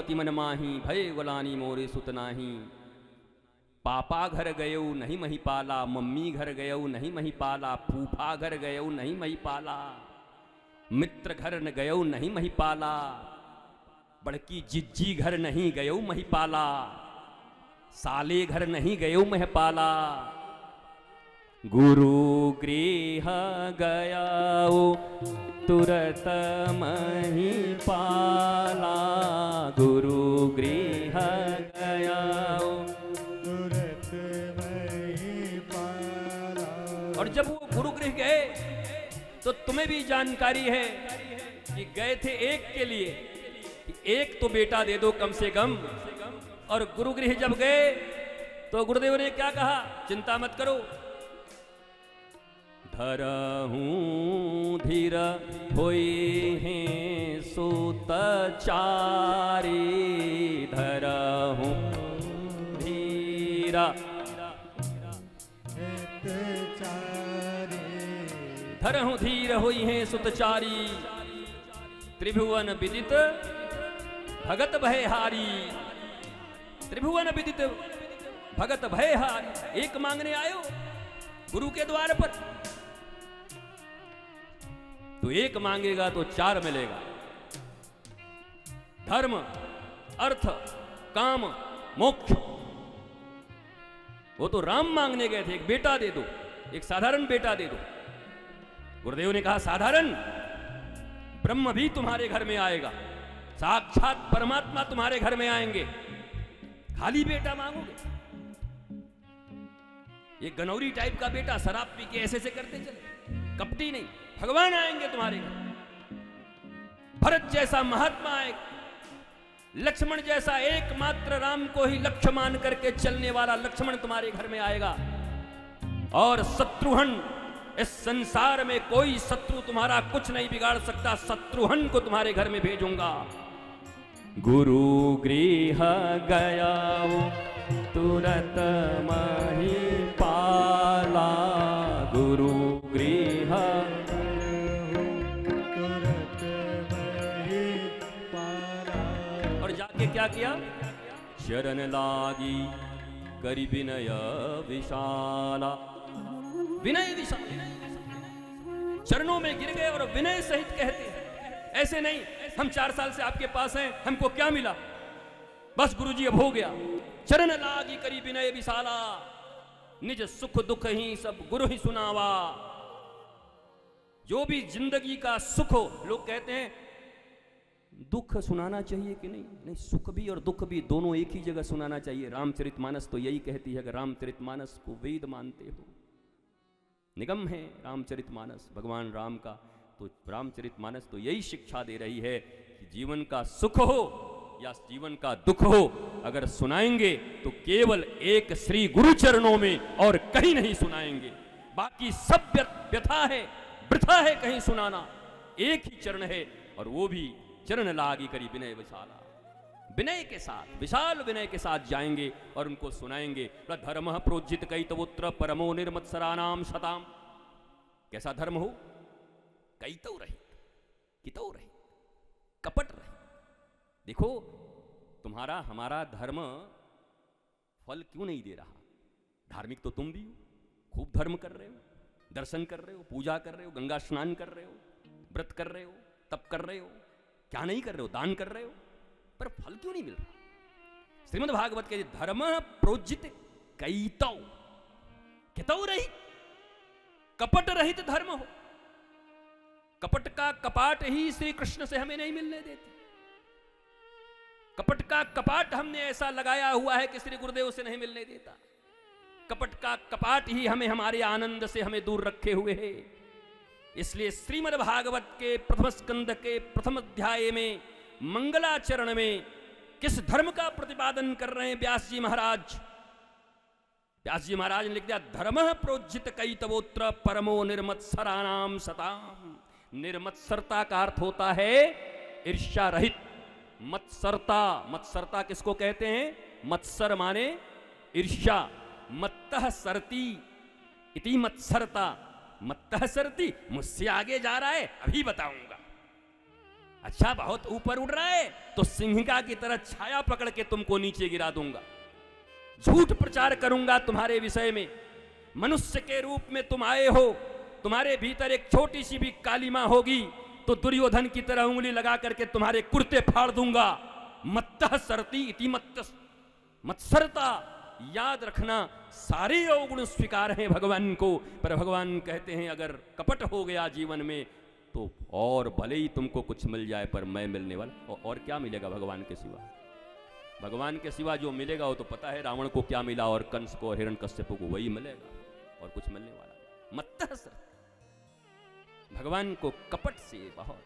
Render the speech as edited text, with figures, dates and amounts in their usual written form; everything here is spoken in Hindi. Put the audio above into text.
पति मन माही, भय गुलानी मोरे सुत नाही। पापा घर गयो नहीं मही पाला, मम्मी घर गयो नहीं मही पाला, फूफा घर गयो नहीं मही पाला, मित्र घर न गयो नहीं मही पाला, बड़की जिज्जी घर नहीं गयो मही पाला, साले घर नहीं गयो मह पाला। गुरु गृह गयाओ तुरत मही पाला, गुरु गृह गयाओ तुरत मही पाला। और जब वो गुरु गृह गए तो तुम्हें भी जानकारी है कि गए थे एक के लिए, एक तो बेटा दे दो कम से कम। और गुरु गृह जब गए तो गुरुदेव ने क्या कहा, चिंता मत करो, धरहूं धीर होई हैं सुत चारी, धरहूं धीरा धरहूं धीर होई हैं सुतचारी, त्रिभुवन विदित भगत भयहारी, त्रिभुवन विदित भगत भयहारी। एक मांगने आयो गुरु के द्वार पर, तो एक मांगेगा तो चार मिलेगा। धर्म, अर्थ, काम, मोक्ष। वो तो राम मांगने गए थे, एक बेटा दे दो, एक साधारण बेटा दे दो। गुरुदेव ने कहा साधारण, ब्रह्म भी तुम्हारे घर में आएगा, साक्षात परमात्मा तुम्हारे घर में आएंगे, खाली बेटा मांगोगे? ये गनौरी टाइप का बेटा शराब पी के ऐसे करते चले, कपटी नहीं। भगवान आएंगे तुम्हारे घर, भरत जैसा महात्मा आएगा, लक्ष्मण जैसा एकमात्र राम को ही लक्ष्य मान करके चलने वाला लक्ष्मण तुम्हारे घर में आएगा। और शत्रुघ्न, इस संसार में कोई शत्रु तुम्हारा कुछ नहीं बिगाड़ सकता, शत्रुघ्न को तुम्हारे घर में भेजूंगा। गुरु गृह गयाओ तुरत मही पाला, गुरु गृह तुरत मही पाला। और जाके क्या किया, चरण लागी करी विनय विशाला, विनय विशाल, चरणों में गिर गए और विनय सहित कहते हैं, ऐसे नहीं हम 4 साल से आपके पास हैं, हमको क्या मिला, बस गुरुजी अब हो गया। चरण लागी करी विनय विशाला, निज सुख दुख ही सब गुरु ही सुनावा। जो भी जिंदगी का सुख हो, लोग कहते हैं दुख सुनाना चाहिए कि नहीं, नहीं, सुख भी और दुख भी दोनों एक ही जगह सुनाना चाहिए। रामचरितमानस तो यही कहती है, अगर रामचरितमानस को वेद मानते हो, निगम है रामचरितमानस भगवान राम का, तो रामचरितमानस तो यही शिक्षा दे रही है कि जीवन का सुख हो या जीवन का दुख हो, अगर सुनाएंगे तो केवल एक श्री गुरु चरणों में और कहीं नहीं सुनाएंगे। बाकी सब व्यथा है, वृथा है कहीं सुनाना, एक ही चरण है और वो भी चरण लागी करी विनय विशाला। विनय के साथ, विशाल विनय के साथ जाएंगे और उनको सुनाएंगे। धर्म प्रोज्जित कैतवोत्र परमो निर्मत्सराणाम शताम। कैसा धर्म हो, कैतव रहित, कितव रहित, कपट रहित। देखो तुम्हारा हमारा धर्म फल क्यों नहीं दे रहा? धार्मिक तो तुम भी हो, खूब धर्म कर रहे हो, दर्शन कर रहे हो, पूजा कर रहे हो, गंगा स्नान कर रहे हो, व्रत कर रहे हो, तप कर रहे हो, क्या नहीं कर रहे हो, दान कर रहे हो, पर फल क्यों नहीं मिल रहा? श्रीमद् भागवत के धर्म प्रोज्जित कैतव, कितव रहित, कपट रहित धर्म हो। कपट का कपाट ही श्री कृष्ण से हमें नहीं मिलने देती। कपट का कपाट हमने ऐसा लगाया हुआ है कि श्री गुरुदेव से नहीं मिलने देता। कपट का कपाट ही हमें हमारे आनंद से हमें दूर रखे हुए है। इसलिए श्रीमद् भागवत के प्रथम स्कंद के प्रथम अध्याय में मंगलाचरण में किस धर्म का प्रतिपादन कर रहे हैं व्यास जी महाराज? व्यास जी महाराज ने लिख दिया, धर्म प्रोज्जित कैतवोत्र परमो निर्मत्सराणाम सताम। निर्मत्सरता का अर्थ होता है ईर्ष्या रहित। मत्सरता, मत्सरता किसको कहते हैं? मत्सर माने ईर्ष्या। मत्तः सरती इति मत्सरता। मत्तः सरती, मुझसे आगे जा रहा है, अभी बताऊंगा, अच्छा बहुत ऊपर उड़ रहा है तो सिंहिका की तरह छाया पकड़ के तुमको नीचे गिरा दूंगा, झूठ प्रचार करूंगा तुम्हारे विषय में। मनुष्य के रूप में तुम आए हो, तुम्हारे भीतर एक छोटी सी भी कालिमा होगी तो दुर्योधन की तरह उंगली लगा करके तुम्हारे कुर्ते फाड़ दूंगा। मत्तः सरती इति मत्सरता, याद रखना सारे अवगुण स्वीकार हैं भगवान को, पर भगवान कहते हैं अगर कपट हो गया जीवन में तो और भले ही तुमको कुछ मिल जाए पर मैं मिलने वाला, और क्या मिलेगा भगवान के सिवा? भगवान के सिवा जो मिलेगा वो तो पता है रावण को क्या मिला और कंस को और हिरण्यकश्यप को वही मिलेगा, और कुछ मिलने वाला। मत्तः सरती, भगवान को कपट से बहुत